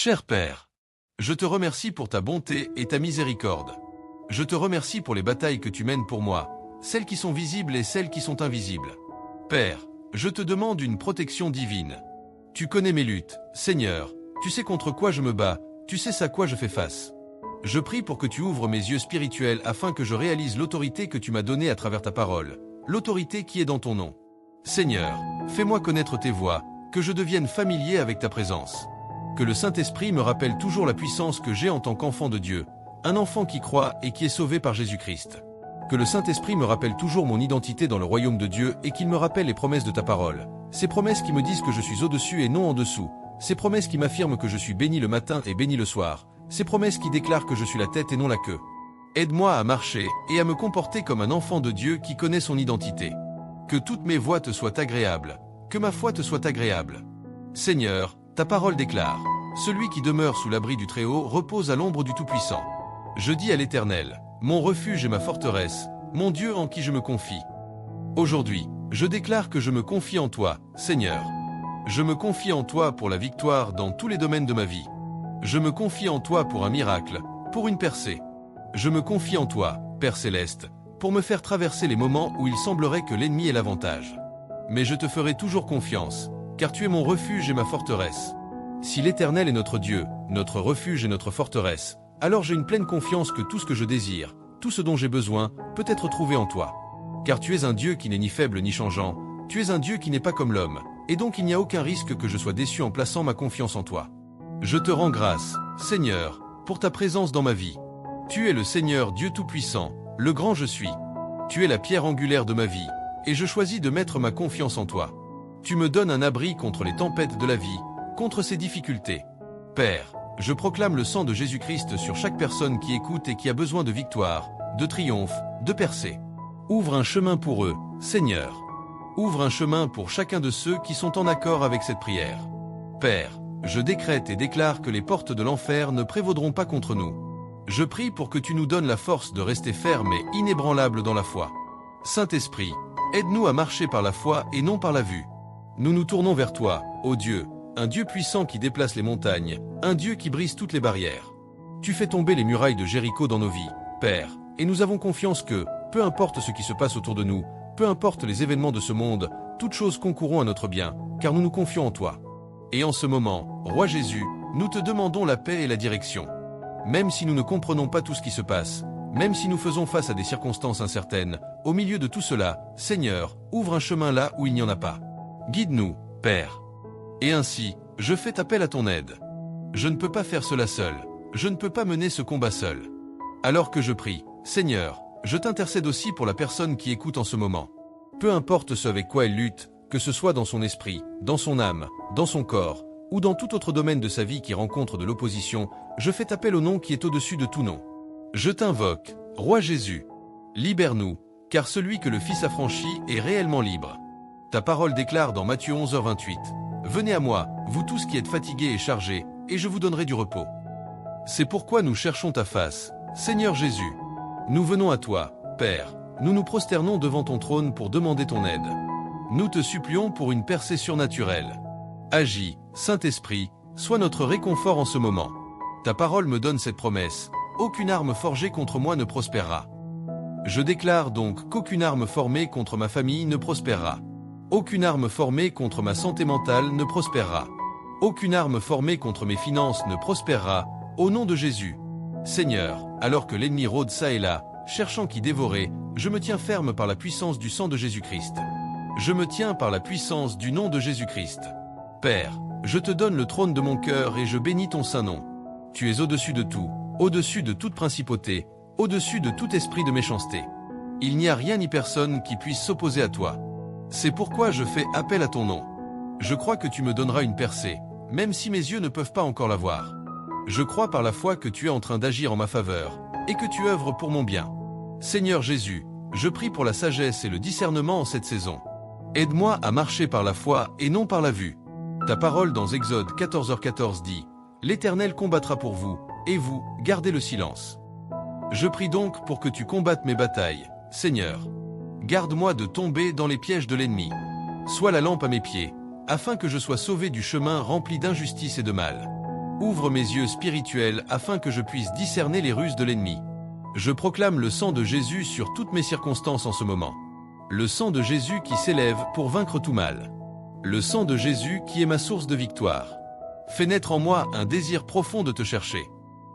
Cher Père, je te remercie pour ta bonté et ta miséricorde. Je te remercie pour les batailles que tu mènes pour moi, celles qui sont visibles et celles qui sont invisibles. Père, je te demande une protection divine. Tu connais mes luttes, Seigneur, tu sais contre quoi je me bats, tu sais à quoi je fais face. Je prie pour que tu ouvres mes yeux spirituels afin que je réalise l'autorité que tu m'as donnée à travers ta parole, l'autorité qui est dans ton nom. Seigneur, fais-moi connaître tes voies, que je devienne familier avec ta présence. Que le Saint-Esprit me rappelle toujours la puissance que j'ai en tant qu'enfant de Dieu, un enfant qui croit et qui est sauvé par Jésus-Christ. Que le Saint-Esprit me rappelle toujours mon identité dans le royaume de Dieu et qu'il me rappelle les promesses de ta parole. Ces promesses qui me disent que je suis au-dessus et non en dessous. Ces promesses qui m'affirment que je suis béni le matin et béni le soir. Ces promesses qui déclarent que je suis la tête et non la queue. Aide-moi à marcher et à me comporter comme un enfant de Dieu qui connaît son identité. Que toutes mes voies te soient agréables. Que ma foi te soit agréable. Seigneur, ta parole déclare, celui qui demeure sous l'abri du Très-Haut repose à l'ombre du Tout-Puissant. Je dis à l'Éternel, mon refuge et ma forteresse, mon Dieu en qui je me confie. Aujourd'hui, je déclare que je me confie en toi, Seigneur. Je me confie en toi pour la victoire dans tous les domaines de ma vie. Je me confie en toi pour un miracle, pour une percée. Je me confie en toi, Père Céleste, pour me faire traverser les moments où il semblerait que l'ennemi ait l'avantage. Mais je te ferai toujours confiance, car tu es mon refuge et ma forteresse. Si l'Éternel est notre Dieu, notre refuge et notre forteresse, alors j'ai une pleine confiance que tout ce que je désire, tout ce dont j'ai besoin, peut être trouvé en toi. Car tu es un Dieu qui n'est ni faible ni changeant, tu es un Dieu qui n'est pas comme l'homme, et donc il n'y a aucun risque que je sois déçu en plaçant ma confiance en toi. Je te rends grâce, Seigneur, pour ta présence dans ma vie. Tu es le Seigneur Dieu Tout-Puissant, le grand je suis. Tu es la pierre angulaire de ma vie, et je choisis de mettre ma confiance en toi. Tu me donnes un abri contre les tempêtes de la vie, contre ces difficultés. Père, je proclame le sang de Jésus-Christ sur chaque personne qui écoute et qui a besoin de victoire, de triomphe, de percée. Ouvre un chemin pour eux, Seigneur. Ouvre un chemin pour chacun de ceux qui sont en accord avec cette prière. Père, je décrète et déclare que les portes de l'enfer ne prévaudront pas contre nous. Je prie pour que tu nous donnes la force de rester fermes et inébranlables dans la foi. Saint-Esprit, aide-nous à marcher par la foi et non par la vue. Nous nous tournons vers toi, ô Dieu, un Dieu puissant qui déplace les montagnes, un Dieu qui brise toutes les barrières. Tu fais tomber les murailles de Jéricho dans nos vies, Père, et nous avons confiance que, peu importe ce qui se passe autour de nous, peu importe les événements de ce monde, toutes choses concourront à notre bien, car nous nous confions en toi. Et en ce moment, Roi Jésus, nous te demandons la paix et la direction. Même si nous ne comprenons pas tout ce qui se passe, même si nous faisons face à des circonstances incertaines, au milieu de tout cela, Seigneur, ouvre un chemin là où il n'y en a pas. Guide-nous, Père. Et ainsi, je fais appel à ton aide. Je ne peux pas faire cela seul. Je ne peux pas mener ce combat seul. Alors que je prie, Seigneur, je t'intercède aussi pour la personne qui écoute en ce moment. Peu importe ce avec quoi elle lutte, que ce soit dans son esprit, dans son âme, dans son corps, ou dans tout autre domaine de sa vie qui rencontre de l'opposition, je fais appel au nom qui est au-dessus de tout nom. Je t'invoque, Roi Jésus. Libère-nous, car celui que le Fils a franchi est réellement libre. Ta parole déclare dans Matthieu 11h28. Venez à moi, vous tous qui êtes fatigués et chargés, et je vous donnerai du repos. C'est pourquoi nous cherchons ta face, Seigneur Jésus. Nous venons à toi, Père, nous nous prosternons devant ton trône pour demander ton aide. Nous te supplions pour une percée surnaturelle. Agis, Saint-Esprit, sois notre réconfort en ce moment. Ta parole me donne cette promesse, aucune arme forgée contre moi ne prospérera. Je déclare donc qu'aucune arme formée contre ma famille ne prospérera. Aucune arme formée contre ma santé mentale ne prospérera. Aucune arme formée contre mes finances ne prospérera, au nom de Jésus. Seigneur, alors que l'ennemi rôde çà et là, cherchant qui dévorer, je me tiens ferme par la puissance du sang de Jésus-Christ. Je me tiens par la puissance du nom de Jésus-Christ. Père, je te donne le trône de mon cœur et je bénis ton saint nom. Tu es au-dessus de tout, au-dessus de toute principauté, au-dessus de tout esprit de méchanceté. Il n'y a rien ni personne qui puisse s'opposer à toi. C'est pourquoi je fais appel à ton nom. Je crois que tu me donneras une percée, même si mes yeux ne peuvent pas encore la voir. Je crois par la foi que tu es en train d'agir en ma faveur, et que tu œuvres pour mon bien. Seigneur Jésus, je prie pour la sagesse et le discernement en cette saison. Aide-moi à marcher par la foi et non par la vue. Ta parole dans Exode 14h14 dit « L'Éternel combattra pour vous, et vous, gardez le silence. » Je prie donc pour que tu combattes mes batailles, Seigneur. Garde-moi de tomber dans les pièges de l'ennemi. Sois la lampe à mes pieds, afin que je sois sauvé du chemin rempli d'injustice et de mal. Ouvre mes yeux spirituels afin que je puisse discerner les ruses de l'ennemi. Je proclame le sang de Jésus sur toutes mes circonstances en ce moment. Le sang de Jésus qui s'élève pour vaincre tout mal. Le sang de Jésus qui est ma source de victoire. Fais naître en moi un désir profond de te chercher.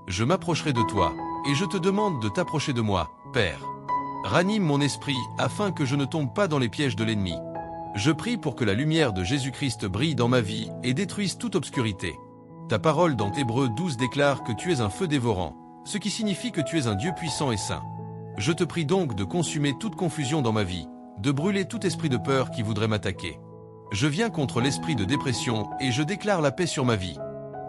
Je m'approcherai de toi, et je te demande de t'approcher de moi, Père. Ranime mon esprit afin que je ne tombe pas dans les pièges de l'ennemi. Je prie pour que la lumière de Jésus-Christ brille dans ma vie et détruise toute obscurité. Ta parole dans Hébreux 12 déclare que tu es un feu dévorant, ce qui signifie que tu es un Dieu puissant et saint. Je te prie donc de consumer toute confusion dans ma vie, de brûler tout esprit de peur qui voudrait m'attaquer. Je viens contre l'esprit de dépression et je déclare la paix sur ma vie.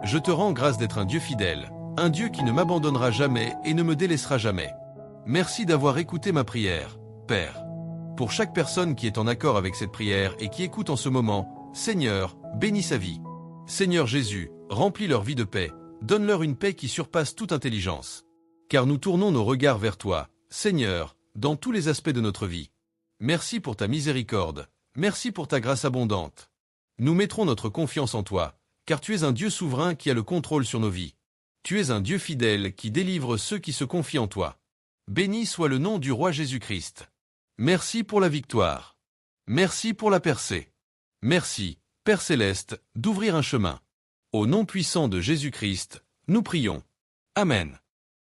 Je te rends grâce d'être un Dieu fidèle, un Dieu qui ne m'abandonnera jamais et ne me délaissera jamais. Merci d'avoir écouté ma prière, Père. Pour chaque personne qui est en accord avec cette prière et qui écoute en ce moment, Seigneur, bénis sa vie. Seigneur Jésus, remplis leur vie de paix, donne-leur une paix qui surpasse toute intelligence. Car nous tournons nos regards vers toi, Seigneur, dans tous les aspects de notre vie. Merci pour ta miséricorde. Merci pour ta grâce abondante. Nous mettrons notre confiance en toi, car tu es un Dieu souverain qui a le contrôle sur nos vies. Tu es un Dieu fidèle qui délivre ceux qui se confient en toi. Béni soit le nom du roi Jésus-Christ. Merci pour la victoire. Merci pour la percée. Merci, Père Céleste, d'ouvrir un chemin. Au nom puissant de Jésus-Christ, nous prions. Amen.